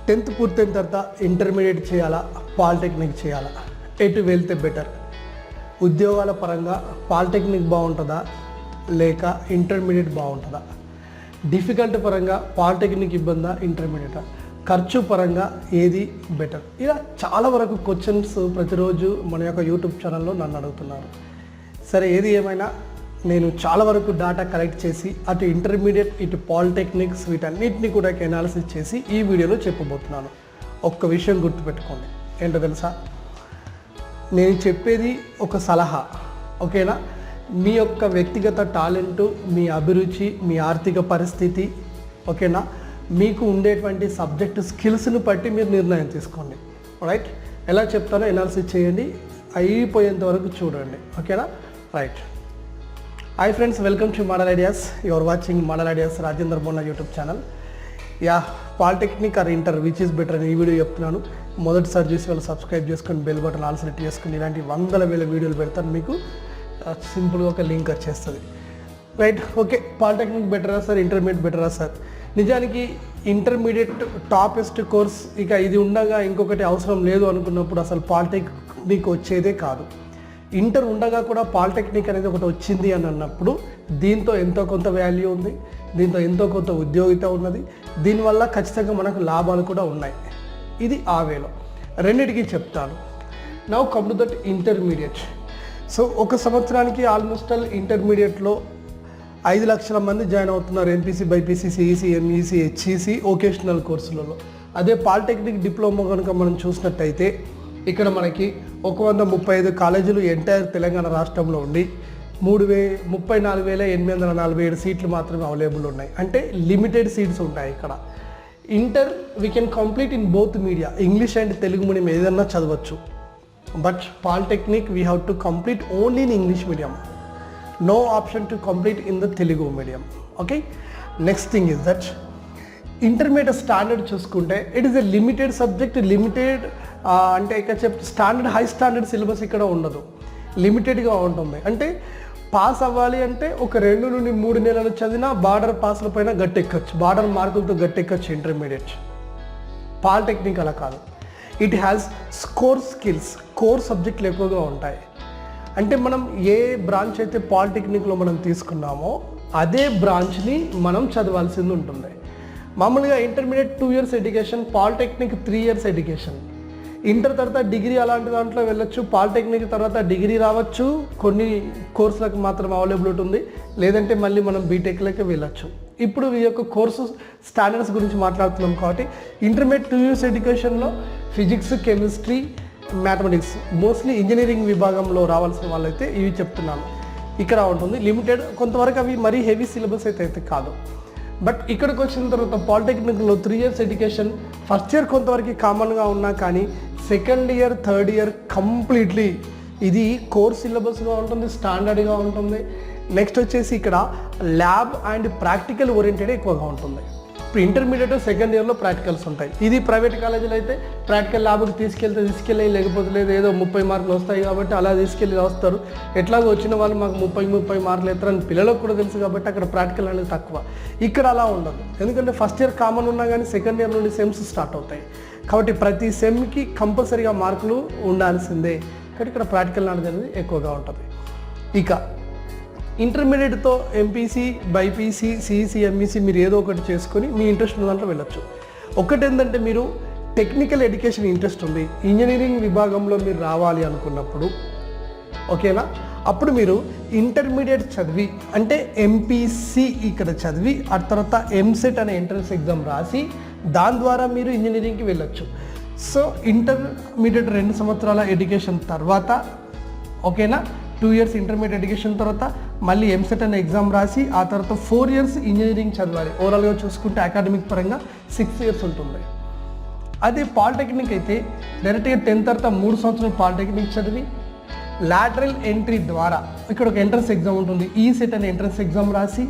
10th పూర్తయిన తర్వాత intermediate చేయాలా, పాలిటెక్నిక్ చేయాలా, ఎటు వెళ్తే బెటర్? ఉద్యోగాల పరంగా పాలిటెక్నిక్ బాగుంటుందా లేక ఇంటర్మీడియట్ బాగుంటుందా? డిఫికల్ట్ పరంగా పాలిటెక్నిక్ ఇబ్బందా, ఇంటర్మీడియటా? ఖర్చు పరంగా ఏది బెటర్? ఇలా చాలా వరకు క్వశ్చన్స్ ప్రతిరోజు మన యొక్క యూట్యూబ్ ఛానల్లో నన్ను అడుగుతున్నారు. సరే, ఏది ఏమైనా నేను చాలా వరకు డేటా కలెక్ట్ చేసి అటు ఇంటర్మీడియట్ ఇటు పాలిటెక్నిక్స్ వీటన్నిటిని కూడా ఎనాలిసిస్ చేసి ఈ వీడియోలో చెప్పబోతున్నాను. ఒక్క విషయం గుర్తుపెట్టుకోండి, ఏంటో తెలుసా? నేను చెప్పేది ఒక సలహా, ఓకేనా? మీ యొక్క వ్యక్తిగత టాలెంటు, మీ అభిరుచి, మీ ఆర్థిక పరిస్థితి, ఓకేనా, మీకు ఉండేటువంటి సబ్జెక్ట్ స్కిల్స్ని బట్టి మీరు నిర్ణయం తీసుకోండి. రైట్? ఎలా చెప్తానో ఎనాలిసిస్ చేయండి, అయిపోయేంత వరకు చూడండి, ఓకేనా? Right. Hi friends, welcome to model ideas. Your watching model ideas Rajendra Bonna YouTube channel. Polytechnic or inter which is better అని ఈ వీడియో చెప్తున్నాను. మొదటిసారి చూసి వాళ్ళు సబ్స్క్రైబ్ చేసుకొని బెల్ బటన్ ఆల్ సెలెక్ట్ చేసుకుని ఇలాంటి వందల వేల వీడియోలు పెడతాను, మీకు సింపుల్గా ఒక లింక్ వచ్చేస్తుంది. Right, okay. పాలిటెక్నిక్ బెటరా సార్, ఇంటర్మీడియట్ బెటరా సార్? నిజానికి ఇంటర్మీడియట్ టాపెస్ట్ కోర్స్, ఇక ఇది ఉండగా ఇంకొకటి అవసరం లేదు అనుకున్నప్పుడు అసలు పాలిటెక్నిక్ వచ్చేదే కాదు. ఇంటర్ ఉండగా కూడా పాలిటెక్నిక్ అనేది ఒకటి వచ్చింది అని అన్నప్పుడు దీంతో ఎంతో కొంత వాల్యూ ఉంది, దీంతో ఎంతో కొంత ఉద్యోగిత ఉన్నది, దీనివల్ల ఖచ్చితంగా మనకు లాభాలు కూడా ఉన్నాయి. ఇది ఆ వేలో రెండిటికి చెప్తాను. Now come to that intermediate. So ఒక సంవత్సరానికి ఆల్మోస్ట్ ఆల్ ఇంటర్మీడియట్లో 5 లక్షల మంది జాయిన్ అవుతున్నారు. MPC, BiPC, CEC, MEC, HEC, vocational కోర్సులలో. అదే పాలిటెక్నిక్ డిప్లొమా కనుక మనం చూసినట్టయితే ఇక్కడ మనకి 135 కాలేజీలు ఎంటైర్ తెలంగాణ రాష్ట్రంలో ఉండి 34,847 సీట్లు మాత్రమే అవైలబుల్ ఉన్నాయి. అంటే లిమిటెడ్ సీట్స్ ఉంటాయి ఇక్కడ. Inter we can complete in both media, English and Telugu medium ఏదన్నా చదవచ్చు. But polytechnic we have to complete only in English medium. No option to complete in the Telugu medium. Okay. Next thing is that intermediate standard చూసుకుంటే it is a limited subject, limited అంటే ఇక్కడ standard, high standard syllabus ఇక్కడ ఉండదు, లిమిటెడ్గా ఉంటుంది. అంటే pass అవ్వాలి అంటే ఒక 2 నుండి 3 నెలలు చదివినా బార్డర్ పాస్ల పైన గట్టెక్కచ్చు, బార్డర్ మార్కులతో గట్టెక్కచ్చు ఇంటర్మీడియట్. పాలిటెక్నిక్ అలా కాదు. It has score skills, core సబ్జెక్టులు ఎక్కువగా ఉంటాయి. అంటే మనం ఏ బ్రాంచ్ అయితే పాలిటెక్నిక్లో మనం తీసుకున్నామో అదే బ్రాంచ్ని మనం చదవాల్సింది ఉంటుంది. మామూలుగా intermediate 2 years education, polytechnic 3 years education. Inter తర్వాత డిగ్రీ అలాంటి దాంట్లో వెళ్ళొచ్చు, పాలిటెక్నిక్ తర్వాత డిగ్రీ రావచ్చు, కొన్ని కోర్సులకు మాత్రం అవైలబుల్ ఉంటుంది, లేదంటే మళ్ళీ మనం బీటెక్లోకి వెళ్ళొచ్చు. ఇప్పుడు ఈ యొక్క కోర్సు స్టాండర్డ్స్ గురించి మాట్లాడుతున్నాం కాబట్టి ఇంటర్మీడియట్ 2 years ఎడ్యుకేషన్లో physics, chemistry, mathematics, mostly engineering విభాగంలో రావాల్సిన వాళ్ళైతే ఇవి చెప్తున్నాను. ఇక్కడ ఉంటుంది లిమిటెడ్, కొంతవరకు అవి మరీ హెవీ సిలబస్ అయితే కాదు. బట్ ఇక్కడికి వచ్చిన తర్వాత పాలిటెక్నిక్లో 3 years ఎడ్యుకేషన్, ఫస్ట్ ఇయర్ కొంతవరకు కామన్గా ఉన్నా కానీ second year, third year completely ఇది కోర్ సిలబస్గా ఉంటుంది, స్టాండర్డ్గా ఉంటుంది. నెక్స్ట్ వచ్చేసి ఇక్కడ ల్యాబ్ అండ్ ప్రాక్టికల్ ఓరియంటెడ్ ఎక్కువగా ఉంటుంది. ఇప్పుడు ఇంటర్మీడియట్ సెకండ్ ఇయర్లో ప్రాక్టికల్స్ ఉంటాయి. ఇది ప్రైవేట్ కాలేజీలో అయితే ప్రాక్టికల్ ల్యాబ్కి తీసుకెళ్ళి లేకపోతే లేదు, ఏదో 30 మార్కులు వస్తాయి కాబట్టి అలా తీసుకెళ్ళి వస్తారు. ఎట్లాగో వచ్చిన వాళ్ళు మాకు 30 మార్కులు ఎత్తారని పిల్లలకు కూడా తెలుసు కాబట్టి అక్కడ ప్రాక్టికల్ అనేది తక్కువ. ఇక్కడ అలా ఉండదు, ఎందుకంటే ఫస్ట్ ఇయర్ కామన్ ఉన్నా కానీ సెకండ్ ఇయర్ నుండి సెమ్స్ స్టార్ట్ అవుతాయి కాబట్టి ప్రతి సెమ్కి కంపల్సరీగా మార్కులు ఉండాల్సిందే. కాబట్టి ఇక్కడ ప్రాక్టికల్ నాలెడ్జ్ అనేది ఎక్కువగా ఉంటుంది. ఇక ఇంటర్మీడియట్తో ఎంపీసీ, బైపీసీ, సిఈసీ, ఎంఈసీ మీరు ఏదో ఒకటి చేసుకొని మీ ఇంట్రెస్ట్ ఉన్న దాంట్లో వెళ్ళొచ్చు. ఒకటి ఏంటంటే మీరు టెక్నికల్ ఎడ్యుకేషన్ ఇంట్రెస్ట్ ఉంది, ఇంజనీరింగ్ విభాగంలో మీరు రావాలి అనుకున్నప్పుడు, ఓకేనా, అప్పుడు మీరు ఇంటర్మీడియట్ చదివి అంటే ఎంపీసీ ఇక్కడ చదివి ఆ తర్వాత ఎంసెట్ అనే ఎంట్రన్స్ ఎగ్జామ్ రాసి దాని ద్వారా మీరు ఇంజనీరింగ్కి వెళ్ళొచ్చు. సో ఇంటర్మీడియట్ 2 సంవత్సరాల ఎడ్యుకేషన్ తర్వాత, ఓకేనా, 2 years ఇంటర్మీడియట్ ఎడ్యుకేషన్ తర్వాత మళ్ళీ ఎంసెట్ అనే ఎగ్జామ్ రాసి ఆ తర్వాత 4 years ఇంజనీరింగ్ చదవాలి. ఓవరాల్గా చూసుకుంటే అకాడమిక్ పరంగా 6 years ఉంటుంది. అదే పాలిటెక్నిక్ అయితే డైరెక్ట్గా 10th తర్వాత 3 సంవత్సరాలు పాలిటెక్నిక్ చదివి లాటరల్ ఎంట్రీ ద్వారా ఇక్కడ ఒక ఎంట్రన్స్ ఎగ్జామ్ ఉంటుంది, ఈ సెట్ అనే ఎంట్రన్స్ ఎగ్జామ్ రాసి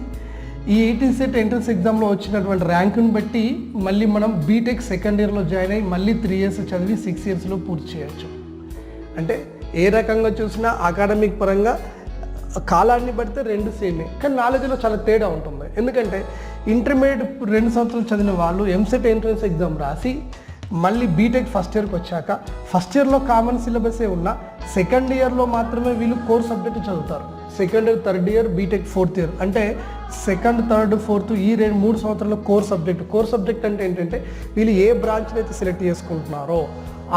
ఈ 18 సెట్ ఎంట్రన్స్ ఎగ్జామ్లో వచ్చినటువంటి ర్యాంకుని బట్టి మళ్ళీ మనం బీటెక్ సెకండ్ ఇయర్లో జాయిన్ అయ్యి మళ్ళీ 3 years చదివి 6 yearsలో పూర్తి చేయొచ్చు. అంటే ఏ రకంగా చూసినా అకాడమిక్ పరంగా కాలాన్ని బడితే 2 సేమే, కానీ నాలెడ్జ్లో చాలా తేడా ఉంటుంది. ఎందుకంటే ఇంటర్మీడియట్ 2 సంవత్సరాలు చదివిన వాళ్ళు ఎంసెట్ ఎంట్రన్స్ ఎగ్జామ్ రాసి మళ్ళీ బీటెక్ ఫస్ట్ ఇయర్కి వచ్చాక ఫస్ట్ ఇయర్లో కామన్ సిలబసే ఉన్న సెకండ్ ఇయర్లో మాత్రమే వీళ్ళు కోర్ సబ్జెక్ట్ చదువుతారు. Second year, third year, B Tech fourth year, అంటే సెకండ్, థర్డ్, ఫోర్త్ ఈ 3 సంవత్సరాల్లో కోర్ సబ్జెక్ట్ అంటే ఏంటంటే వీళ్ళు ఏ బ్రాంచ్ని అయితే సెలెక్ట్ చేసుకుంటున్నారో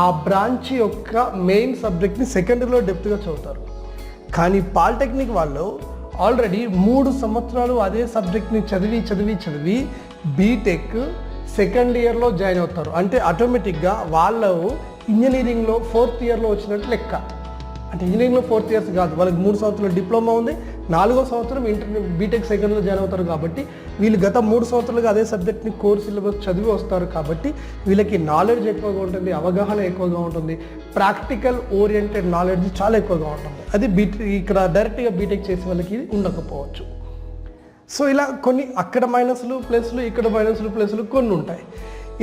ఆ బ్రాంచ్ యొక్క మెయిన్ సబ్జెక్ట్ని సెకండ్ ఇయర్లో డెప్త్గా చదువుతారు. కానీ పాలిటెక్నిక్ వాళ్ళు ఆల్రెడీ 3 సంవత్సరాలు అదే సబ్జెక్ట్ని చదివి బీటెక్ సెకండ్ ఇయర్లో జాయిన్ అవుతారు. అంటే ఆటోమేటిక్గా వాళ్ళు ఇంజనీరింగ్లో 4th ఇయర్లో వచ్చినట్టు లెక్క. అంటే ఇంజనీరింగ్లో 4 ఇయర్స్ కాదు, వాళ్ళకి 3 సంవత్సరాలు డిప్లొమా ఉంది, 4వ సంవత్సరం బీటెక్ సెకండ్లో జాయిన్ అవుతారు. కాబట్టి వీళ్ళు గత 3 సంవత్సరాలుగా అదే సబ్జెక్ట్ని కోర్ సిలబస్ చదివి వస్తారు. కాబట్టి వీళ్ళకి నాలెడ్జ్ ఎక్కువగా ఉంటుంది, అవగాహన ఎక్కువగా ఉంటుంది, ప్రాక్టికల్ ఓరియంటెడ్ నాలెడ్జ్ చాలా ఎక్కువగా ఉంటుంది. అది ఇక్కడ డైరెక్ట్గా బీటెక్ చేసే వాళ్ళకి ఉండకపోవచ్చు. సో ఇలా కొన్ని అక్కడ మైనస్లు ప్లస్లు, ఇక్కడ మైనస్లు ప్లస్లు కొన్ని ఉంటాయి.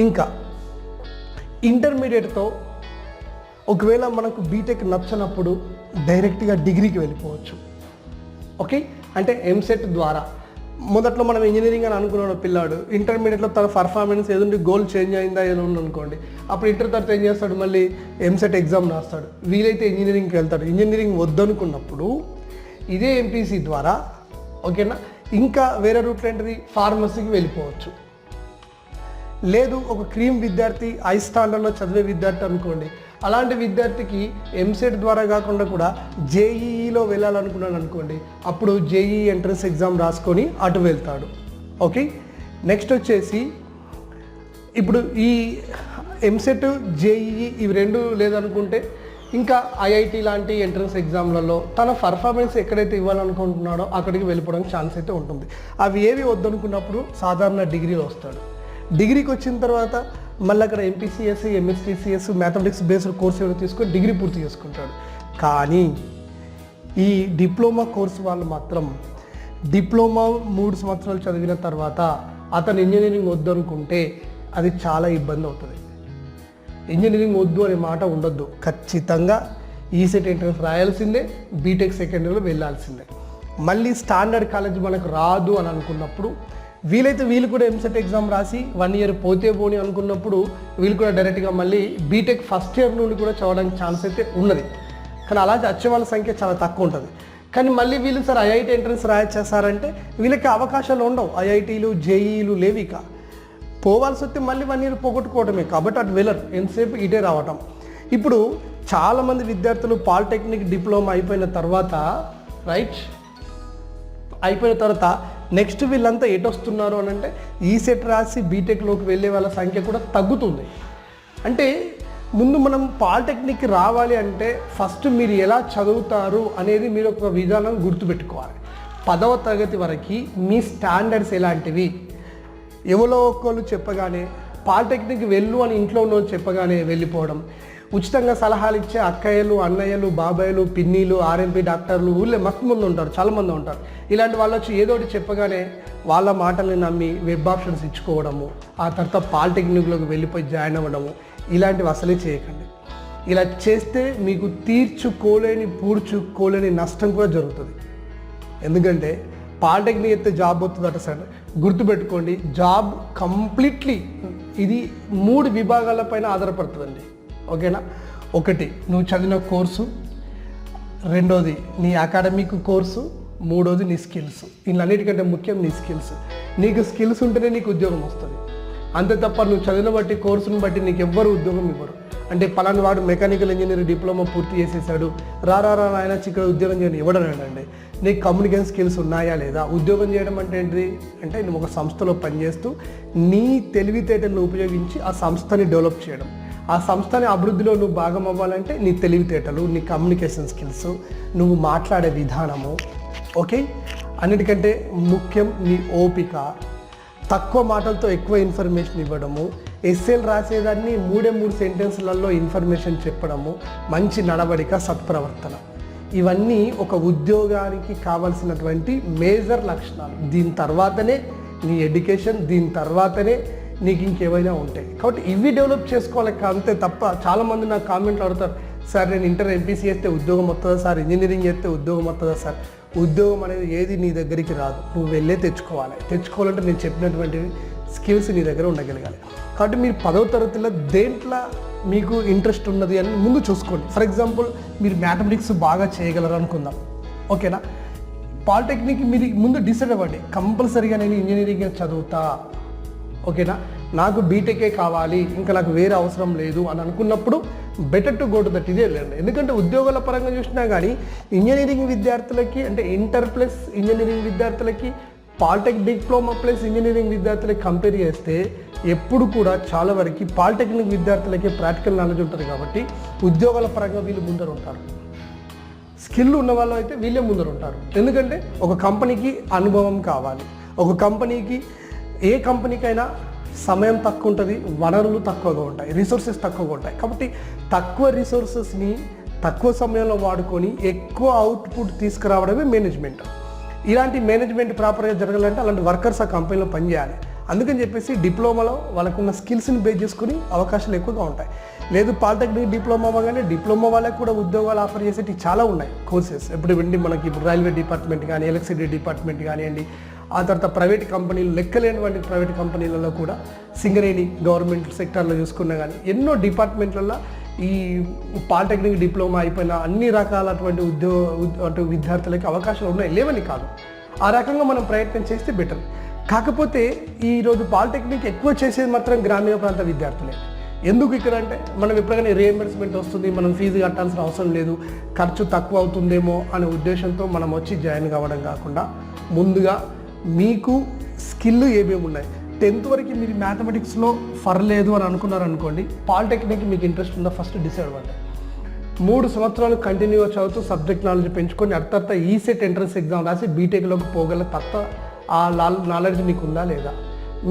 ఇంకా ఇంటర్మీడియట్తో ఒకవేళ మనకు బీటెక్ నచ్చనప్పుడు డైరెక్ట్గా డిగ్రీకి వెళ్ళిపోవచ్చు. ఓకే, అంటే ఎంసెట్ ద్వారా మొదట్లో మనం ఇంజనీరింగ్ అని అనుకున్నాడు పిల్లాడు, ఇంటర్మీడియట్లో తన పర్ఫార్మెన్స్ ఏదంటే గోల్ చేంజ్ అయిందా ఏదో అనుకోండి, అప్పుడు ఇంటర్ తర్వాత ఏం చేస్తాడు, మళ్ళీ ఎంసెట్ ఎగ్జామ్ రాస్తాడు, వీలైతే ఇంజనీరింగ్కి వెళ్తాడు. ఇంజనీరింగ్ వద్దనుకున్నప్పుడు ఇదే ఎంపీసీ ద్వారా ఓకేనా ఇంకా వేరే రూట్లో ఏంటిది ఫార్మసీకి వెళ్ళిపోవచ్చు. లేదు ఒక క్రీమ్ విద్యార్థి, హై స్టాండర్డ్లో చదివే విద్యార్థి అనుకోండి, అలాంటి విద్యార్థికి ఎంసెట్ ద్వారా కాకుండా కూడా జేఈఈలో వెళ్ళాలనుకున్నాను అనుకోండి, అప్పుడు జేఈఈ ఎంట్రన్స్ ఎగ్జామ్ రాసుకొని అటు వెళ్తాడు. ఓకే, నెక్స్ట్ వచ్చేసి ఇప్పుడు ఈ ఎంసెట్, జేఈఈ ఇవి 2 లేదనుకుంటే ఇంకా ఐఐటి లాంటి ఎంట్రన్స్ ఎగ్జామ్లలో తన పర్ఫార్మెన్స్ ఎక్కడైతే ఇవ్వాలనుకుంటున్నాడో అక్కడికి వెళ్ళిపోవడానికి ఛాన్స్ అయితే ఉంటుంది. అవి ఏవి వద్దనుకున్నప్పుడు సాధారణ డిగ్రీలో వస్తాడు. డిగ్రీకి వచ్చిన తర్వాత మళ్ళీ అక్కడ ఎంపీసీఎస్, ఎంఎస్టీసీఎస్, మ్యాథమెటిక్స్ బేస్డ్ కోర్స్ ఏమైనా తీసుకొని డిగ్రీ పూర్తి చేసుకుంటాడు. కానీ ఈ డిప్లొమా కోర్సు వాళ్ళు మాత్రం డిప్లొమా 3 సంవత్సరాలు చదివిన తర్వాత అతను ఇంజనీరింగ్ వద్దు అనుకుంటే అది చాలా ఇబ్బంది అవుతుంది. ఇంజనీరింగ్ వద్దు అనే మాట ఉండొద్దు, ఖచ్చితంగా ఈసెట్ ఎంట్రన్స్ రాయాల్సిందే, బీటెక్ సెకండ్ ఇయర్లో వెళ్ళాల్సిందే. మళ్ళీ స్టాండర్డ్ కాలేజ్ మనకు రాదు అని అనుకున్నప్పుడు వీలైతే వీళ్ళు కూడా ఎంసెట్ ఎగ్జామ్ రాసి 1 ఇయర్ పోతే పోని అనుకున్నప్పుడు వీళ్ళు కూడా డైరెక్ట్గా మళ్ళీ బీటెక్ ఫస్ట్ ఇయర్ నుండి కూడా చదవడానికి ఛాన్స్ అయితే ఉన్నది. కానీ అలా వచ్చే వాళ్ళ సంఖ్య చాలా తక్కువ ఉంటుంది. కానీ మళ్ళీ వీళ్ళు సార్ ఐఐటి ఎంట్రన్స్ రాయచ్చేసారంటే వీళ్ళకి అవకాశాలు ఉండవు. ఐఐటీలు, జేఈలు లేవు. ఇక పోవాల్సి వస్తే మళ్ళీ 1 ఇయర్ పోగొట్టుకోవడమే. కాబట్టి అటు వెళ్ళరు, ఎంతసేపు ఇటే రావటం. ఇప్పుడు చాలామంది విద్యార్థులు పాలిటెక్నిక్ డిప్లొమా అయిపోయిన తర్వాత నెక్స్ట్ వీళ్ళంతా ఎటు వస్తున్నారు అని అంటే ఈసెట్ రాసి బీటెక్లోకి వెళ్ళే వాళ్ళ సంఖ్య కూడా తగ్గుతుంది. అంటే ముందు మనం పాలిటెక్నిక్ రావాలి అంటే ఫస్ట్ మీరు ఎలా చదువుతారు అనేది మీరు ఒక విధానం గుర్తుపెట్టుకోవాలి. 10వ తరగతి వరకు మీ స్టాండర్డ్స్ ఎలాంటివి, ఎవరో ఒకళ్ళు చెప్పగానే పాలిటెక్నిక్ వెళ్ళు అని ఇంట్లో ఉన్న చెప్పగానే వెళ్ళిపోవడం, ఉచితంగా సలహాలు ఇచ్చే అక్కయ్యలు, అన్నయ్యలు, బాబాయ్లు, పిన్నీలు, ఆర్ఎంపీ డాక్టర్లు ఊళ్ళో మస్తు మంది ఉంటారు, చాలామంది ఉంటారు. ఇలాంటి వాళ్ళు వచ్చి ఏదో ఒకటి చెప్పగానే వాళ్ళ మాటల్ని నమ్మి వెబ్ ఆప్షన్స్ ఇచ్చుకోవడము, ఆ తర్వాత పాలిటెక్నిక్లోకి వెళ్ళిపోయి జాయిన్ అవ్వడము, ఇలాంటివి అసలే చేయకండి. ఇలా చేస్తే మీకు పూడ్చుకోలేని నష్టం కూడా జరుగుతుంది. ఎందుకంటే పాలిటెక్నిక్ అయితే జాబ్ వస్తుందట సార్, గుర్తుపెట్టుకోండి, జాబ్ కంప్లీట్లీ ఇది 3 విభాగాలపైన ఆధారపడుతుందండి. ఓకేనా, ఒకటి నువ్వు చదివిన కోర్సు, రెండోది నీ అకాడమిక్ కోర్సు, మూడోది నీ స్కిల్స్. వీళ్ళన్నిటికంటే ముఖ్యం నీ స్కిల్స్. నీకు స్కిల్స్ ఉంటేనే నీకు ఉద్యోగం వస్తుంది. అంతే తప్ప నువ్వు చదివిన బట్టి కోర్సును బట్టి నీకు ఎవ్వరు ఉద్యోగం ఇవ్వరు. అంటే పలానా వాడు మెకానికల్ ఇంజనీర్ డిప్లొమా పూర్తి చేసేసాడు, రారా ఆయన ఇక్కడ ఉద్యోగం చేయడం ఇవ్వడనండి. నీకు కమ్యూనికేషన్ స్కిల్స్ ఉన్నాయా లేదా? ఉద్యోగం చేయడం అంటే ఏంటిది అంటే నువ్వు ఒక సంస్థలో పనిచేస్తూ నీ తెలివితేటలను ఉపయోగించి ఆ సంస్థని డెవలప్ చేయడం. ఆ సంస్థని అభివృద్ధిలో నువ్వు భాగం అవ్వాలంటే నీ తెలివితేటలు, నీ కమ్యూనికేషన్ స్కిల్స్, నువ్వు మాట్లాడే విధానము, ఓకే, అన్నిటికంటే ముఖ్యం నీ ఓపిక, తక్కువ మాటలతో ఎక్కువ ఇన్ఫర్మేషన్ ఇవ్వడము, ఎస్ఏలు రాసేదాన్ని 3 సెంటెన్స్లలో ఇన్ఫర్మేషన్ చెప్పడము, మంచి నడవడిక, సత్ప్రవర్తన, ఇవన్నీ ఒక ఉద్యోగానికి కావాల్సినటువంటి మేజర్ లక్షణాలు. దీని తర్వాతనే నీ ఎడ్యుకేషన్, దీని తర్వాతనే నీకు ఇంకేమైనా ఉంటాయి. కాబట్టి ఇవి డెవలప్ చేసుకోవాలి అంతే తప్ప. చాలామంది నాకు కామెంట్లు అడుగుతారు, సార్ నేను ఇంటర్ ఎంపీసీ చేస్తే ఉద్యోగం వస్తుందా సార్, ఇంజనీరింగ్ చేస్తే ఉద్యోగం వస్తుందా సార్? ఉద్యోగం అనేది ఏది నీ దగ్గరికి రాదు, నువ్వు వెళ్ళే తెచ్చుకోవాలంటే నేను చెప్పినటువంటి స్కిల్స్ నీ దగ్గర ఉండగలగాలి. కాబట్టి మీరు 10వ తరగతిలో దేంట్లో మీకు ఇంట్రెస్ట్ ఉన్నది అని ముందు చూసుకోండి. ఫర్ ఎగ్జాంపుల్ మీరు మ్యాథమెటిక్స్ బాగా చేయగలరు అనుకుందాం, ఓకేనా. పాలిటెక్నిక్ మీరు ముందు డిసైడ్ అవ్వండి, కంపల్సరీగా నేను ఇంజనీరింగ్ చదువుతా, ఓకేనా, నాకు బీటెకే కావాలి, ఇంకా నాకు వేరే అవసరం లేదు అని అనుకున్నప్పుడు better to go to that, ఇదే వెళ్ళండి. ఎందుకంటే ఉద్యోగాల పరంగా చూసినా కానీ ఇంజనీరింగ్ విద్యార్థులకి అంటే ఇంటర్ ప్లస్ ఇంజనీరింగ్ విద్యార్థులకి పాలిటెక్ డిప్లొమా ప్లస్ ఇంజనీరింగ్ విద్యార్థులకి కంపేర్ చేస్తే ఎప్పుడు కూడా చాలా వరకు పాలిటెక్నిక్ విద్యార్థులకి ప్రాక్టికల్ నాలెడ్జ్ ఉంటుంది కాబట్టి ఉద్యోగాల పరంగా వీళ్ళు ముందర ఉంటారు. స్కిల్ ఉన్న వాళ్ళు అయితే వీళ్ళే ముందర ఉంటారు. ఎందుకంటే ఒక కంపెనీకి అనుభవం కావాలి, ఒక కంపెనీకి ఏ కంపెనీకైనా సమయం తక్కువ ఉంటుంది, వనరులు తక్కువగా ఉంటాయి, రిసోర్సెస్ తక్కువగా ఉంటాయి. కాబట్టి తక్కువ రిసోర్సెస్ని తక్కువ సమయంలో వాడుకొని ఎక్కువ అవుట్పుట్ తీసుకురావడమే మేనేజ్మెంట్. ఇలాంటి మేనేజ్మెంట్ ప్రాపర్గా జరగాలంటే అలాంటి వర్కర్స్ ఆ కంపెనీలో పనిచేయాలి. అందుకని చెప్పేసి డిప్లొమాలో వాళ్ళకున్న స్కిల్స్ని బేస్ చేసుకుని అవకాశాలు ఎక్కువగా ఉంటాయి. లేదు పాలిటెక్నిక్ డిప్లొమా అవ్వగానే డిప్లొమా వాళ్ళకి కూడా ఉద్యోగాలు ఆఫర్ చేసేవి చాలా ఉన్నాయి కోర్సెస్. మనకి ఇప్పుడు రైల్వే డిపార్ట్మెంట్ కానీ, ఎలక్ట్రిసిటీ డిపార్ట్మెంట్ కానివ్వండి, ఆ తర్వాత ప్రైవేట్ కంపెనీలు, లెక్కలేనివంటి ప్రైవేట్ కంపెనీలలో కూడా, సింగరేణి గవర్నమెంట్ సెక్టార్లో చూసుకున్నా కానీ ఎన్నో డిపార్ట్మెంట్లలో ఈ పాలిటెక్నిక్ డిప్లొమా అయిపోయిన అన్ని రకాలటువంటి విద్యార్థులకి అవకాశాలు ఉన్నాయి, లేవని కాదు. ఆ రకంగా మనం ప్రయత్నం చేస్తే బెటర్. కాకపోతే ఈరోజు పాలిటెక్నిక్ ఎక్కువ చేసేది మాత్రం గ్రామీణ ప్రాంత విద్యార్థులే. ఎందుకు ఇక్కడ అంటే మనం ఎప్పుడైనా రియంబర్స్మెంట్ వస్తుంది, మనం ఫీజు కట్టాల్సిన అవసరం లేదు, ఖర్చు తక్కువ అవుతుందేమో అనే ఉద్దేశంతో మనం వచ్చి జాయిన్ కావడం కాకుండా ముందుగా మీకు స్కిల్ ఏమేమి ఉన్నాయి, 10th వరకు మీరు మ్యాథమెటిక్స్లో పర్లేదు అని అనుకున్నారనుకోండి, పాలిటెక్నిక్ మీకు ఇంట్రెస్ట్ ఉందా ఫస్ట్ డిసైడ్ అవ్వండి. 3 సంవత్సరాలు కంటిన్యూగా చదువుతూ సబ్జెక్ట్ నాలెడ్జ్ పెంచుకొని అర్థార్థ ఈసెట్ ఎంట్రన్స్ ఎగ్జామ్ రాసి బీటెక్లోకి పోగల తత్వ ఆ నాలెడ్జ్ నీకు ఉందా లేదా,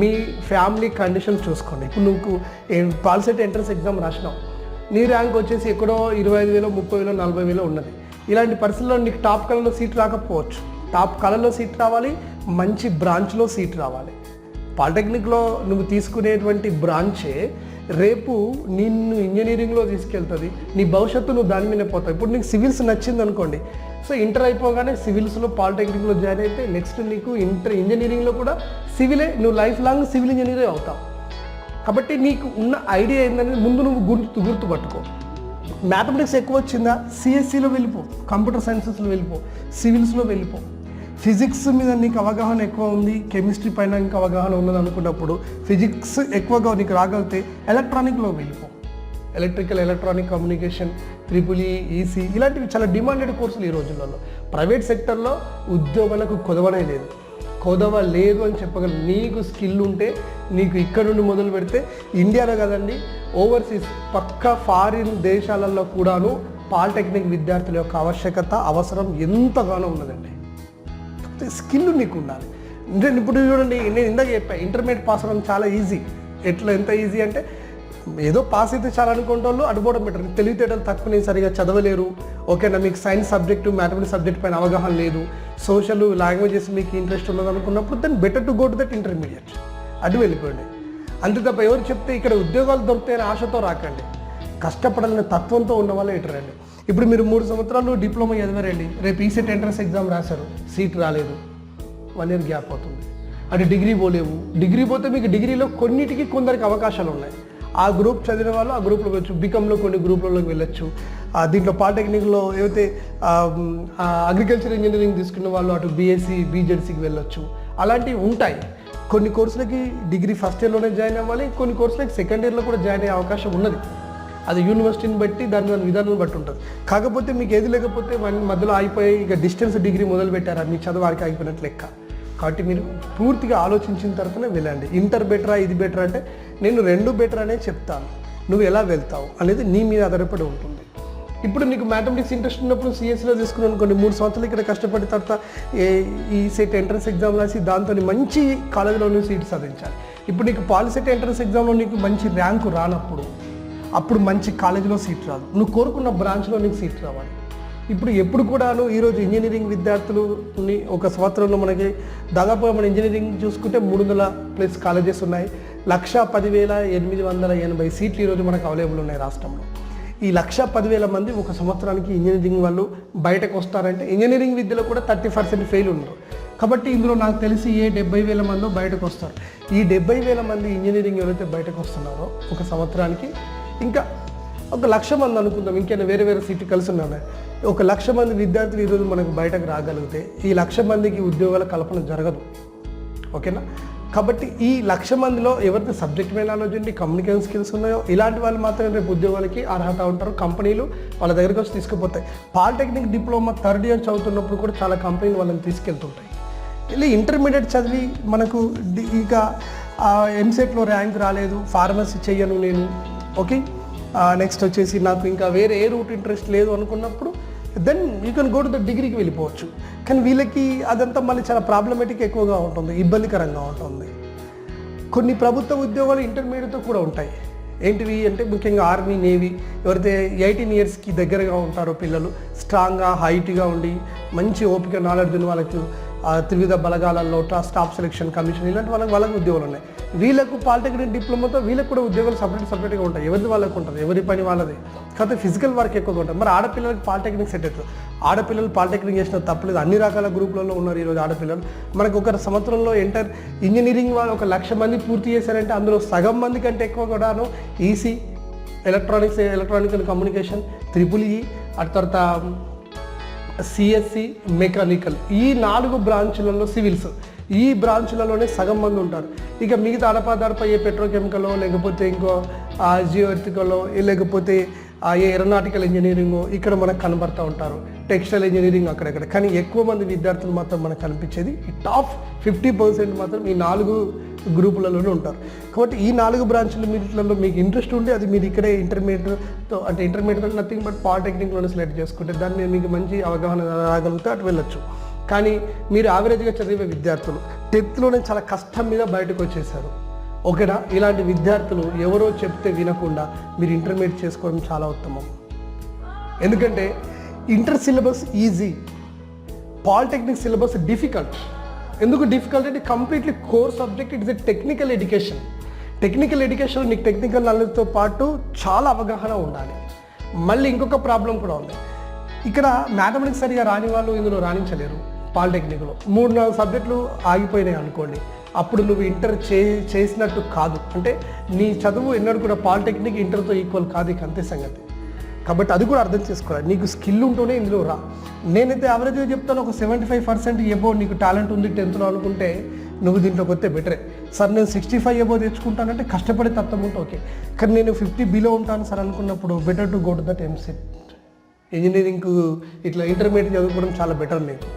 మీ ఫ్యామిలీ కండిషన్ చూసుకోండి. ఇప్పుడు నువ్వు పాలిసెట్ ఎంట్రన్స్ ఎగ్జామ్ రాసినావు, నీ ర్యాంక్ వచ్చేసి ఎక్కడో 25,000, 30,000, 40,000 ఉన్నది. ఇలాంటి పరిస్థితుల్లో నీకు టాప్ కళలో సీట్ రాకపోవచ్చు. టాప్ కళలో సీట్ రావాలి, మంచి బ్రాంచ్లో సీట్ రావాలి. పాలిటెక్నిక్లో నువ్వు తీసుకునేటువంటి బ్రాంచే రేపు నిన్ను ఇంజనీరింగ్లో తీసుకెళ్తుంది, నీ భవిష్యత్తు నువ్వు దాని మీద పోతావు. ఇప్పుడు నీకు సివిల్స్ నచ్చింది అనుకోండి, సో ఇంటర్ అయిపోగానే సివిల్స్లో పాలిటెక్నిక్లో జాయిన్ అయితే నెక్స్ట్ నీకు ఇంజనీరింగ్లో కూడా సివిలే, నువ్వు లైఫ్ లాంగ్ సివిల్ ఇంజనీరే అవుతావు. కాబట్టి నీకు ఉన్న ఐడియా ఏంటనేది ముందు నువ్వు గుర్తుపట్టుకో. మ్యాథమెటిక్స్ ఎక్కువ వచ్చిందా, సిఎస్సిలో వెళ్ళిపో, కంప్యూటర్ సైన్సెస్లో వెళ్ళిపో, సివిల్స్లో వెళ్ళిపో. ఫిజిక్స్ మీద నీకు అవగాహన ఎక్కువ ఉంది, కెమిస్ట్రీ పైన ఇంకా అవగాహన ఉన్నది అనుకున్నప్పుడు ఫిజిక్స్ ఎక్కువగా నీకు రాగలిగితే ఎలక్ట్రానిక్లో వెళ్ళిపో. ఎలక్ట్రానిక్ కమ్యూనికేషన్, EEE, EC ఇలాంటివి చాలా డిమాండెడ్ కోర్సులు ఈ రోజులలో. ప్రైవేట్ సెక్టర్లో ఉద్యోగాలకు కొదవనే లేదు, కొదవ లేదు అని చెప్పగలను. నీకు స్కిల్ ఉంటే నీకు ఇక్కడ నుండి మొదలు పెడితే ఇండియాలో కదండి, ఓవర్సీస్ పక్క ఫారిన్ దేశాలలో కూడాను పాలిటెక్నిక్ విద్యార్థుల యొక్క అవసరం ఎంతగానో ఉన్నదండి. స్కిల్ నీకు ఉండాలి. ఇప్పుడు చూడండి, నేను ఇందాక చెప్పాను ఇంటర్మీడియట్ పాస్ అవ్వడం చాలా ఈజీ. ఎంత ఈజీ అంటే ఏదో పాస్ అయితే చాలా అనుకుంటే వాళ్ళు అడుకోవడం బెటర్. తెలివితేటలు తక్కువ, నేను సరిగా చదవలేరు, ఓకేనా, మీకు సైన్స్ సబ్జెక్టు మ్యాథమెటిక్స్ సబ్జెక్ట్ పైన అవగాహన లేదు, సోషల్ లాంగ్వేజెస్ మీకు ఇంట్రెస్ట్ ఉన్నది అనుకున్నప్పుడు then better to go to that intermediate, అటు వెళ్ళిపోండి. అంతే తప్ప ఎవరు చెప్తే ఇక్కడ ఉద్యోగాలు దొరుకుతాయని ఆశతో రాకండి, కష్టపడాలనే తత్వంతో ఉన్న వాళ్ళే ఇటు రండి. ఇప్పుడు మీరు 3 సంవత్సరాలు డిప్లొమా చదివారండి, రేపు ఈసెట్ ఎంట్రన్స్ ఎగ్జామ్ రాశారు, సీట్ రాలేదు, 1 year గ్యాప్ అవుతుంది. అంటే డిగ్రీ పోలేవు, డిగ్రీ పోతే మీకు డిగ్రీలో కొన్నిటికి కొందరికి అవకాశాలు ఉన్నాయి. ఆ గ్రూప్ చదివిన వాళ్ళు ఆ గ్రూప్లో వెళ్ళచ్చు, బీకామ్లో కొన్ని గ్రూప్లలోకి వెళ్ళొచ్చు. దీంట్లో పాలిటెక్నిక్లో ఏవైతే అగ్రికల్చర్ ఇంజనీరింగ్ తీసుకున్న వాళ్ళు అటు బీఎస్సీ బీజెడ్సీకి వెళ్ళొచ్చు. అలాంటివి ఉంటాయి. కొన్ని కోర్సులకి డిగ్రీ ఫస్ట్ ఇయర్లోనే జాయిన్ అవ్వాలి, కొన్ని కోర్సులకి సెకండ్ ఇయర్లో కూడా జాయిన్ అయ్యే అవకాశం ఉన్నది. అది యూనివర్సిటీని బట్టి దాని విధానం బట్టి ఉంటుంది. కాకపోతే మీకు ఏది లేకపోతే మధ్యలో ఆగిపోయి ఇక డిస్టెన్స్ డిగ్రీ మొదలు పెట్టారా, మీ చదువు వారికి ఆగిపోయినట్లు లెక్క. కాబట్టి మీరు పూర్తిగా ఆలోచించిన తర్వాతనే వెళ్ళండి. ఇంటర్ బెటరా ఇది బెటర్ అంటే నేను 2 బెటర్ అనే చెప్తాను, నువ్వు ఎలా వెళ్తావు అనేది నీ మీద ఆధారపడి ఉంటుంది. ఇప్పుడు నీకు మ్యాథమెటిక్స్ ఇంట్రెస్ట్ ఉన్నప్పుడు సిఎస్సిలో తీసుకుని అనుకోండి, 3 సంవత్సరాలు ఇక్కడ కష్టపడిన తర్వాత ఈ సెట్ ఎంట్రన్స్ ఎగ్జామ్ రాసి దాంతో మంచి కాలేజీలో నువ్వు సీట్ సాధించాలి. ఇప్పుడు నీకు పాలిసెట్ ఎంట్రన్స్ ఎగ్జామ్లో నీకు మంచి ర్యాంకు రానప్పుడు అప్పుడు మంచి కాలేజీలో సీట్ రాదు, నువ్వు కోరుకున్న బ్రాంచ్లో నీకు సీట్ రావాలి. ఇప్పుడు ఎప్పుడు కూడాను ఈరోజు ఇంజనీరింగ్ విద్యార్థులని ఒక సంవత్సరంలో మనకి దాదాపు మన ఇంజనీరింగ్ చూసుకుంటే 300+ కాలేజెస్ ఉన్నాయి. 110,880 సీట్లు ఈరోజు మనకు అవైలబుల్ ఉన్నాయి రాష్ట్రంలో. ఈ 110,000 మంది ఒక సంవత్సరానికి ఇంజనీరింగ్ వాళ్ళు బయటకు వస్తారంటే ఇంజనీరింగ్ విద్యలో కూడా 30% ఫెయిల్ ఉన్నారు. కాబట్టి ఇందులో నాకు తెలిసి 70,000 మంది బయటకు వస్తారు. ఈ 70,000 మంది ఇంజనీరింగ్ ఎవరైతే బయటకు వస్తున్నారో ఒక సంవత్సరానికి ఇంకా 1,00,000 మంది అనుకుందాం, ఇంకేనా వేరే వేరే సీట్లు కలిసి ఉన్నాయి. 1,00,000 మంది విద్యార్థులు ఈరోజు మనకు బయటకు రాగలిగితే ఈ 1,00,000 మందికి ఉద్యోగాల కల్పన జరగదు. ఓకేనా? కాబట్టి ఈ 1,00,000 మందిలో ఎవరైతే సబ్జెక్ట్ మీద నాలెడ్జ్ ఉండి కమ్యూనికేషన్ స్కిల్స్ ఉన్నాయో ఇలాంటి వాళ్ళు మాత్రమే రేపు ఉద్యోగాలకి అర్హత ఉంటారు. కంపెనీలు వాళ్ళ దగ్గరికి వచ్చి తీసుకుపోతాయి. పాలిటెక్నిక్ డిప్లొమా థర్డ్ ఇయర్ చదువుతున్నప్పుడు కూడా చాలా కంపెనీలు వాళ్ళని తీసుకెళ్తుంటాయి. ఇలా ఇంటర్మీడియట్ చదివి మనకు ఇక ఎంసెట్లో ర్యాంక్ రాలేదు, ఫార్మసీ చెయ్యను నేను, ఓకే, నెక్స్ట్ వచ్చేసి నాకు ఇంకా వేరే ఏ రూట్ ఇంట్రెస్ట్ లేదు అనుకున్నప్పుడు then you can go to the డిగ్రీకి వెళ్ళిపోవచ్చు. కానీ వీళ్ళకి అదంతా మళ్ళీ చాలా ప్రాబ్లమేటిక్ ఎక్కువగా ఉంటుంది, ఇబ్బందికరంగా ఉంటుంది. కొన్ని ప్రభుత్వ ఉద్యోగాలు ఇంటర్మీడియట్తో కూడా ఉంటాయి. ఏంటివి అంటే ముఖ్యంగా ఆర్మీ, నేవీ, ఎవరైతే 18 ఇయర్స్కి దగ్గరగా ఉంటారో పిల్లలు, స్ట్రాంగ్గా హైట్గా ఉండి మంచి ఓపిక నాలెడ్జ్ ఉన్న వాళ్ళకి త్రివిధ బలగాలలో స్టాఫ్ సెలక్షన్ కమిషన్ ఇలాంటి వాళ్ళకి ఉద్యోగాలు ఉన్నాయి. వీళ్ళకు పాలిటెక్నిక్ డిప్లొమాతో వీళ్ళకి కూడా ఉద్యోగాలు సపరేట్గా ఉంటాయి. ఎవరిది వాళ్ళకు ఉంటుంది, ఎవరి పని వాళ్ళది. కాకపోతే ఫిజికల్ వర్క్ ఎక్కువగా ఉంటుంది. మరి ఆడపిల్లలకి పాలిటెక్నిక్ సెట్ అవుతుంది. ఆడపిల్లలు పాలిటెక్నిక్ చేసిన తప్పలేదు, అన్ని రకాల గ్రూపులలో ఉన్నారు ఈరోజు ఆడపిల్లలు. మనకు ఒక సంవత్సరంలో ఇంజనీరింగ్ వాళ్ళు 1,00,000 మంది పూర్తి చేశారంటే అందులో సగం మంది కంటే ఎక్కువ కూడాను EC, electronic and communication, EEE, ఆ తర్వాత సిఎస్సి, మెకానికల్, ఈ 4 బ్రాంచులలో సివిల్స్, ఈ బ్రాంచులలోనే సగం మంది ఉంటారు. ఇక మిగతా అడపాదడప ఏ పెట్రోకెమికల్లో లేకపోతే ఇంకో జియో ఎర్తికల్లో లేకపోతే ఏ ఏరోనాటికల్ ఇంజనీరింగ్ ఇక్కడ మనకు కనబడుతూ ఉంటారు, టెక్స్టైల్ ఇంజనీరింగ్ అక్కడెక్కడ. కానీ ఎక్కువ మంది విద్యార్థులు మాత్రం మనకు కనిపించేది ఈ టాప్ 50% మాత్రం ఈ 4 గ్రూపులలోనే ఉంటారు. కాబట్టి ఈ 4 బ్రాంచ్ల మీట్లలో మీకు ఇంట్రెస్ట్ ఉండి అది మీరు ఇక్కడే ఇంటర్మీడియట్ నథింగ్ బట్ పాలిటెక్నిక్లోనే సెలెక్ట్ చేసుకుంటే దాన్ని మీకు మంచి అవగాహన రాగలిగితే అటు వెళ్ళొచ్చు. కానీ మీరు యావరేజ్గా చదివే విద్యార్థులు 10th చాలా కష్టం మీద బయటకు వచ్చేసారు. ఓకేనా? ఇలాంటి విద్యార్థులు ఎవరో చెప్తే వినకుండా మీరు ఇంటర్మీడియట్ చేసుకోవడం చాలా ఉత్తమం. ఎందుకంటే inter syllabus easy, polytechnic syllabus difficult. ఎందుకు డిఫికల్ట్ అంటే completely core subject, it is a technical education. Technical education నీకు టెక్నికల్ నాలెడ్జ్తో పాటు చాలా అవగాహన ఉండాలి. మళ్ళీ ఇంకొక ప్రాబ్లం కూడా ఉంది. ఇక్కడ మ్యాథమెటిక్స్ సరిగా రాని వాళ్ళు ఇందులో రాణించలేరు. పాలిటెక్నిక్లో 3-4 సబ్జెక్టులు ఆగిపోయినాయి అనుకోండి, అప్పుడు నువ్వు ఇంటర్ చేసినట్టు కాదు. అంటే నీ చదువు ఎన్నడూ కూడా పాలిటెక్నిక్ ఇంటర్తో ఈక్వల్ కాదు, ఇక అంతే సంగతి. కాబట్టి అది కూడా అర్థం చేసుకోవాలి. నీకు స్కిల్ ఉంటూనే ఇందులో రా. నేనైతే యావరేజ్గా చెప్తాను, ఒక 75% ఎబో నీకు టాలెంట్ ఉంది 10th అనుకుంటే నువ్వు దీంట్లోకి వస్తే బెటరే. సార్ నేను 65 ఎబో తెచ్చుకుంటానంటే కష్టపడే తత్వం ఉంటే ఓకే. కానీ నేను 50 బిలో ఉంటాను సార్ అనుకున్నప్పుడు better to go to that EAMCET. ఇంజనీరింగ్కు ఇట్లా ఇంటర్మీడియట్ చదువుకోవడం చాలా బెటర్ నీకు.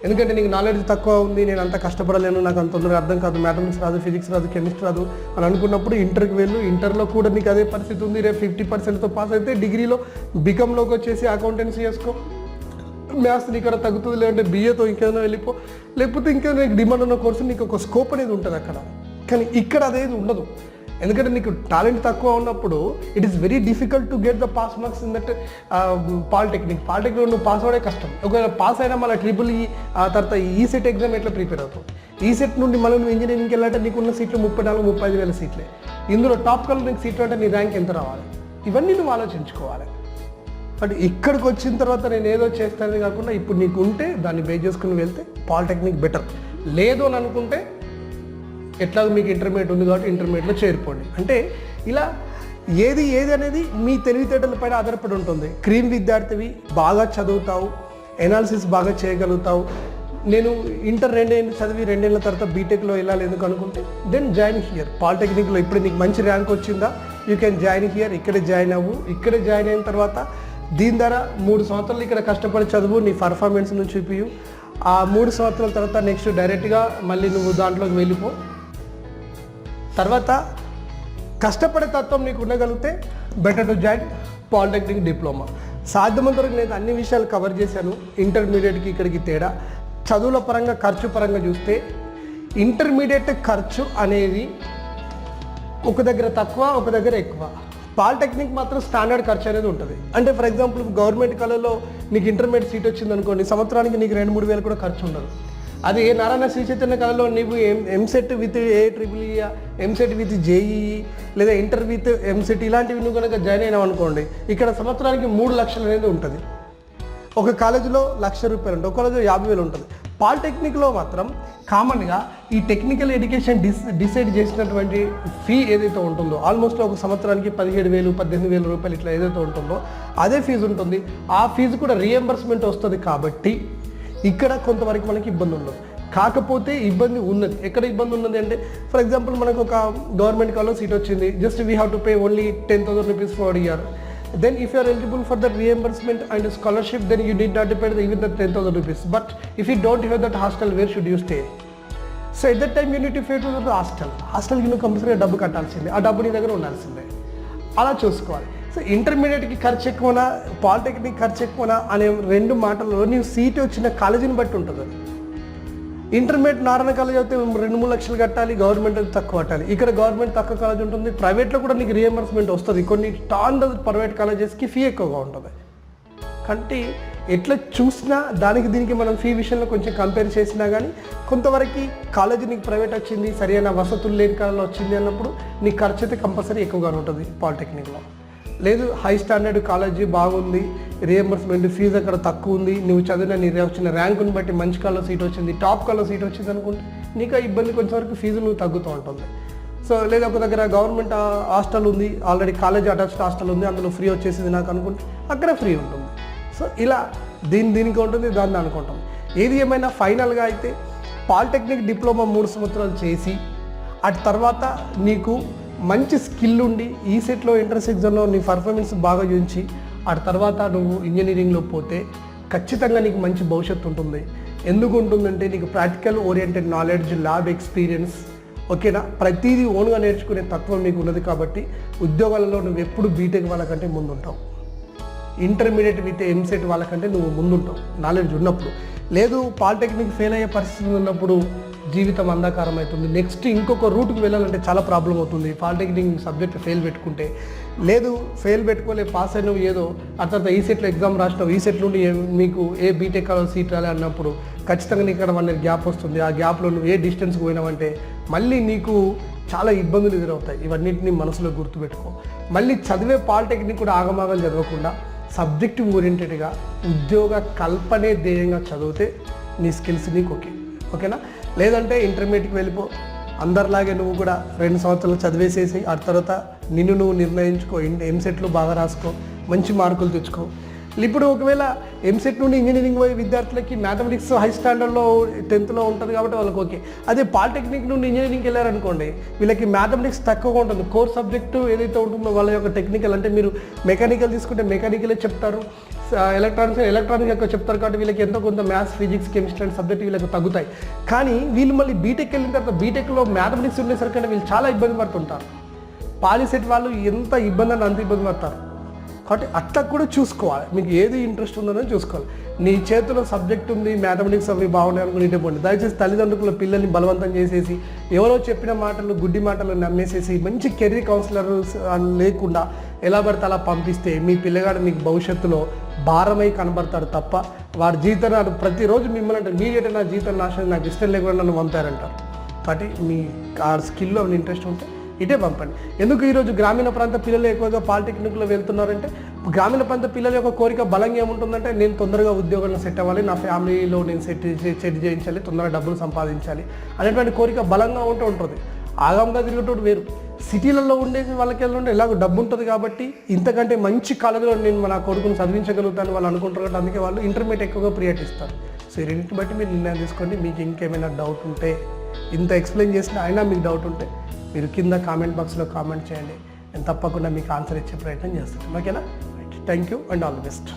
ఎందుకంటే నీకు నాలెడ్జ్ తక్కువ ఉంది, నేను అంత కష్టపడలేను, నాకు అంత తొందరగా అర్థం కాదు, మ్యాథమెటిక్స్ రాదు, ఫిజిక్స్ రాదు, కెమిస్ట్రీ రాదు అని అనుకున్నప్పుడు ఇంటర్కి వెళ్ళు. ఇంటర్లో కూడా నీకు అదే పరిస్థితి ఉంది. రేపు 50%తో పాస్ అయితే డిగ్రీలో బీకామ్లోకి వచ్చేసి అకౌంటెన్సీ చేసుకో, మ్యాథ్స్ నీకు అక్కడ తగ్గుతుంది. లేదంటే BAతో ఇంకేదైనా వెళ్ళిపో, లేకపోతే ఇంకా నీకు డిమాండ్ ఉన్న కోర్సు నీకు ఒక స్కోప్ అనేది ఉంటుంది అక్కడ. కానీ ఇక్కడ అదేది ఉండదు. ఎందుకంటే నీకు టాలెంట్ తక్కువ ఉన్నప్పుడు it is very difficult to get the pass marks in that polytechnic. నువ్వు పాస్ అవడే కష్టం. ఒకవేళ పాస్ అయినా మళ్ళీ EEE ఆ తర్వాత ఈసెట్ ఎగ్జామ్ ఎట్లా ప్రిపేర్ అవుతావు? ఈసెట్ నుండి మళ్ళీ నువ్వు ఇంజనీరింగ్కి వెళ్ళాలంటే నీకున్న సీట్లు 34-35 వేల సీట్లే. ఇందులో టాప్ కల్లో నీకు సీట్లు అంటే నీ ర్యాంక్ ఎంత రావాలి? ఇవన్నీ నువ్వు ఆలోచించుకోవాలి. బట్ ఇక్కడికి వచ్చిన తర్వాత నేను ఏదో చేస్తానని కాకుండా ఇప్పుడు నీకు ఉంటే దాన్ని బేస్ చేసుకుని వెళ్తే పాలిటెక్నిక్ బెటర్. లేదు అని అనుకుంటే ఎట్లాగో మీకు ఇంటర్మీడియట్ ఉంది కాబట్టి ఇంటర్మీడియట్లో చేరిపోండి. అంటే ఇలా ఏది అనేది మీ తెలివితేటల పైన ఆధారపడి ఉంటుంది. క్రీమ్ విద్యార్థివి, బాగా చదువుతావు, ఎనాలిసిస్ బాగా చేయగలుగుతావు. నేను ఇంటర్ 2 ఏళ్ళు చదివి 2 ఏళ్ళ తర్వాత బీటెక్లో వెళ్ళాలి ఎందుకు అనుకుంటే దెన్ జాయిన్ హియర్. పాలిటెక్నిక్లో ఇప్పుడు నీకు మంచి ర్యాంక్ వచ్చిందా, యూ కెన్ జాయిన్ హియర్. ఇక్కడే జాయిన్ అవ్వు. ఇక్కడే జాయిన్ అయిన తర్వాత దీని ద్వారా 3 సంవత్సరాలు ఇక్కడ కష్టపడి చదువు, నీ పర్ఫార్మెన్స్ను చూపియు. ఆ 3 సంవత్సరాల తర్వాత నెక్స్ట్ డైరెక్ట్గా మళ్ళీ నువ్వు దాంట్లోకి వెళ్ళిపో. తర్వాత కష్టపడే తత్వం నీకు ఉండగలిగితే better to join polytechnic diploma. సాధ్యమంత వరకు నేను అన్ని విషయాలు కవర్ చేశాను. ఇంటర్మీడియట్కి ఇక్కడికి తేడా, చదువుల పరంగా ఖర్చు పరంగా చూస్తే ఇంటర్మీడియట్ ఖర్చు అనేది ఒక దగ్గర తక్కువ, ఒక దగ్గర ఎక్కువ. పాలిటెక్నిక్ మాత్రం స్టాండర్డ్ ఖర్చు అనేది ఉంటుంది. అంటే ఫర్ ఎగ్జాంపుల్ గవర్నమెంట్ కాలేజ్లో నీకు ఇంటర్మీడియట్ సీట్ వచ్చింది అనుకోండి, సంవత్సరానికి నీకు 2-3 వేలు కూడా ఖర్చు ఉండదు. అది ఏ నారాయణ శ్రీ చైతన్య కాలేజ్లో నీవు EAMCET with EEE, EAMCET with JEE లేదా ఇంటర్ విత్ ఎంసెట్ ఇలాంటివి నువ్వు కనుక జాయిన్ అయినావు అనుకోండి, ఇక్కడ సంవత్సరానికి 3 లక్షలు అనేది ఉంటుంది. ఒక కాలేజీలో 1,00,000 రూపాయలు ఉంటుంది, ఒక కాలేజీలో 50,000 ఉంటుంది. పాలిటెక్నిక్లో మాత్రం కామన్గా ఈ టెక్నికల్ ఎడ్యుకేషన్ డిసైడ్ చేసినటువంటి ఫీ ఏదైతే ఉంటుందో ఆల్మోస్ట్ ఒక సంవత్సరానికి 17,000 18,000 రూపాయలు ఇట్లా ఏదైతే ఉంటుందో అదే ఫీజు ఉంటుంది. ఆ ఫీజు కూడా రియంబర్స్మెంట్ వస్తుంది కాబట్టి ఇక్కడ కొంతవరకు మనకి ఇబ్బంది ఉండదు. కాకపోతే ఇబ్బంది ఉన్నది. ఎక్కడ ఇబ్బంది ఉన్నది అంటే ఫర్ ఎగ్జాంపుల్ మనకు ఒక గవర్నమెంట్ కాలేజ్ సీట్ వచ్చింది, just we have to pay only 10,000 rupees for a year. Then if you are eligible for that reimbursement and scholarship, then you need not pay even the 10,000 rupees. But if you don't have that hostel, where should you stay? So at that time you need to pay to the hostel. Hostel కి నువ్వు కంపల్సరీగా డబ్బు కట్టాల్సిందే, ఆ డబ్బు నీ దగ్గర ఉండాల్సిందే. అలా చూసుకోవాలి. సో ఇంటర్మీడియట్కి ఖర్చు ఎక్కువనా పాలిటెక్నిక్ ఖర్చు ఎక్కువనా అనే రెండు మాటల్లో నీవు సీట్ వచ్చిన కాలేజీని బట్టి ఉంటుంది. ఇంటర్మీడియట్ నారాయణ కాలేజ్ అయితే 2-3 లక్షలు కట్టాలి, గవర్నమెంట్ తక్కువ కట్టాలి. ఇక్కడ గవర్నమెంట్ తక్కువ కాలేజ్ ఉంటుంది, ప్రైవేట్లో కూడా నీకు రియంబర్స్మెంట్ వస్తుంది. కొన్ని ప్రైవేట్ కాలేజెస్కి ఫీ ఎక్కువగా ఉంటుంది. కాబట్టి ఎట్లా చూసినా దానికి దీనికి మనం ఫీ విషయంలో కొంచెం కంపేర్ చేసినా కానీ కొంతవరకు కాలేజీ నీకు ప్రైవేట్ వచ్చింది, సరైన వసతులు లేని కాలంలో వచ్చింది అన్నప్పుడు నీ ఖర్చు అయితే కంపల్సరీ ఎక్కువగానే ఉంటుంది పాలిటెక్నిక్లో. లేదు హై స్టాండర్డ్ కాలేజీ బాగుంది, రియంబర్స్మెంట్ ఫీజు అక్కడ తక్కువ ఉంది, నువ్వు చదివిన నీ వచ్చిన ర్యాంకుని బట్టి మంచి కాలేజ్ సీట్ వచ్చింది, టాప్ కాలేజ్ సీట్ వచ్చింది అనుకుంటే నీకు ఆ ఇబ్బంది కొంచెంవరకు ఫీజు నువ్వు తగ్గుతూ ఉంటుంది. సో లేదా ఒక దగ్గర గవర్నమెంట్ హాస్టల్ ఉంది, ఆల్రెడీ కాలేజ్ అటాచ్డ్ హాస్టల్ ఉంది, అందులో ఫ్రీ వచ్చేసింది నాకు అనుకుంటే అక్కడ ఫ్రీ ఉంటుంది. సో ఇలా దీనికి ఉంటుంది, దానికి ఉంటుంది. ఏది ఏమైనా ఫైనల్గా అయితే పాలిటెక్నిక్ డిప్లొమా 3 సంవత్సరాలు చేసి అటు తర్వాత నీకు మంచి స్కిల్ ఉండి ఈ సెట్లో ఎంట్రన్స్ ఎగ్జామ్లో నీ పర్ఫార్మెన్స్ బాగా చూపించి అటు తర్వాత నువ్వు ఇంజనీరింగ్లో పోతే ఖచ్చితంగా నీకు మంచి భవిష్యత్తు ఉంటుంది. ఎందుకు ఉంటుందంటే నీకు practical oriented knowledge, lab experience, ఓకేనా, ప్రతిదీ ఓన్గా నేర్చుకునే తత్వం మీకు ఉన్నది. కాబట్టి ఉద్యోగాలలో నువ్వు ఎప్పుడు బీటెక్ వాళ్ళకంటే ముందుంటావు, ఇంటర్మీడియట్ విత్ ఎంసెట్ వాళ్ళకంటే నువ్వు ముందుంటావు నాలెడ్జ్ ఉన్నప్పుడు. లేదు పాలిటెక్నిక్ ఫెయిల్ అయ్యే పరిస్థితి ఉన్నప్పుడు జీవితం అంధకారం అవుతుంది. నెక్స్ట్ ఇంకొక రూట్కి వెళ్ళాలంటే చాలా ప్రాబ్లం అవుతుంది పాలిటెక్నిక్ సబ్జెక్ట్ ఫెయిల్ పెట్టుకుంటే. లేదు ఫెయిల్ పెట్టుకోలే, పాస్ అయినవు ఏదో, ఆ తర్వాత ఈ సెట్లో ఎగ్జామ్ రాసినావు, ఈ సెట్ నుండి మీకు ఏ బీటెక్ సీట్ రాలే అన్నప్పుడు ఖచ్చితంగా నీకు ఇక్కడ 1 year గ్యాప్ వస్తుంది. ఆ గ్యాప్లో నువ్వు ఏ డిస్టెన్స్కి పోయినావంటే మళ్ళీ నీకు చాలా ఇబ్బందులు ఎదురవుతాయి. ఇవన్నింటినీ మనసులో గుర్తుపెట్టుకో. మళ్ళీ చదివే పాలిటెక్నిక్ కూడా ఆగమాగం చదవకుండా సబ్జెక్ట్ ఓరియంటెడ్గా ఉద్యోగ కల్పనే ధ్యేయంగా చదివితే నీ స్కిల్స్ నీకు ఓకేనా. లేదంటే ఇంటర్మీడియట్కి వెళ్ళిపో, అందరిలాగే నువ్వు కూడా 2 సంవత్సరాలు చదివేసేసి ఆ తర్వాత నిన్ను నువ్వు నిర్ణయించుకో, ఎంసెట్లు బాగా రాసుకో, మంచి మార్కులు తెచ్చుకో. ఇప్పుడు ఒకవేళ ఎంసెట్ నుండి ఇంజనీరింగ్ పోయే విద్యార్థులకి మ్యాథమెటిక్స్ హై స్టాండర్డ్లో 10th ఉంటుంది కాబట్టి వాళ్ళకి ఓకే. అదే పాలిటెక్నిక్ నుండి ఇంజనీరింగ్కి వెళ్ళారనుకోండి, వీళ్ళకి మ్యాథమెటిక్స్ తక్కువగా ఉంటుంది. కోర్ సబ్జెక్టు ఏదైతే ఉంటుందో వాళ్ళ యొక్క టెక్నికల్, అంటే మీరు మెకానికల్ తీసుకుంటే మెకానికలే చెప్తారు, ఎలక్ట్రానిక్స్ ఎక్కువ చెప్తారు. కాబట్టి వీళ్ళకి ఎంతో కొంత maths, physics, chemistry and subject వీళ్ళకి తగ్గుతాయి. కానీ వీళ్ళు మళ్ళీ బీటెక్ వెళ్ళిన తర్వాత బీటెక్లో మ్యాథమెటిక్స్ ఉండేసరికి వీళ్ళు చాలా ఇబ్బంది పడుతుంటారు. పాలిసెట్ వాళ్ళు ఎంత ఇబ్బంది అంటే అంత ఇబ్బంది పడతారు. కాబట్టి అట్లా కూడా చూసుకోవాలి, మీకు ఏది ఇంట్రెస్ట్ ఉందో చూసుకోవాలి. నీ చేతిలో సబ్జెక్ట్ ఉంది, మ్యాథమెటిక్స్ అవి బాగున్నాయి అనుకుని ఇటే పోండి. దయచేసి తల్లిదండ్రుల పిల్లల్ని బలవంతం చేసేసి ఎవరో చెప్పిన మాటలు, గుడ్డి మాటలు నమ్మేసేసి మంచి కెరీర్ కౌన్సిలర్ లేకుండా ఎలా పడితే అలా పంపిస్తే మీ పిల్లగాడు మీకు భవిష్యత్తులో భారమై కనబడతాడు తప్ప వారి జీవితాన్ని ప్రతిరోజు మిమ్మల్ని అంటే మీరేట నా జీవితం నాశనం, నాకు ఇష్టం లేకుండా నన్ను పంపారంటారు. కాబట్టి మీ ఆ స్కిల్లో ఇంట్రెస్ట్ ఉంటే ఇటే పంపండి. ఎందుకు ఈరోజు గ్రామీణ ప్రాంత పిల్లలు ఎక్కువగా పాలిటెక్నిక్లో వెళ్తున్నారంటే గ్రామీణ ప్రాంత పిల్లల యొక్క కోరిక బలంగా ఏముంటుందంటే నేను తొందరగా ఉద్యోగంలో సెట్ అవ్వాలి, నా ఫ్యామిలీలో నేను సెట్ చేయించాలి, తొందరగా డబ్బులు సంపాదించాలి అనేటువంటి కోరిక బలంగా ఉంటుంది. ఆగంగా తిరిగేటోడు వేరు. సిటీలలో ఉండేసి వాళ్ళకి వెళ్ళండి ఎలాగో డబ్బు ఉంటుంది కాబట్టి ఇంతకంటే మంచి కాలేజీలో నేను నా కొడుకుని చదివించగలుగుతాను వాళ్ళు అనుకుంటారు. కాబట్టి అందుకే వాళ్ళు ఇంటర్మీడియట్ ఎక్కువగా ప్రియారిటీ ఇస్తారు. సో ఈ రెండింటిని బట్టి మీరు నిర్ణయం తీసుకోండి. మీకు ఇంకేమైనా డౌట్ ఉంటే, ఇంత ఎక్స్ప్లెయిన్ చేసినా అయినా మీకు డౌట్ ఉంటే మీరు కింద కామెంట్ బాక్స్లో కామెంట్ చేయండి. నేను తప్పకుండా మీకు ఆన్సర్ ఇచ్చే ప్రయత్నం చేస్తాను. ఓకేనా? Thank you and all the best.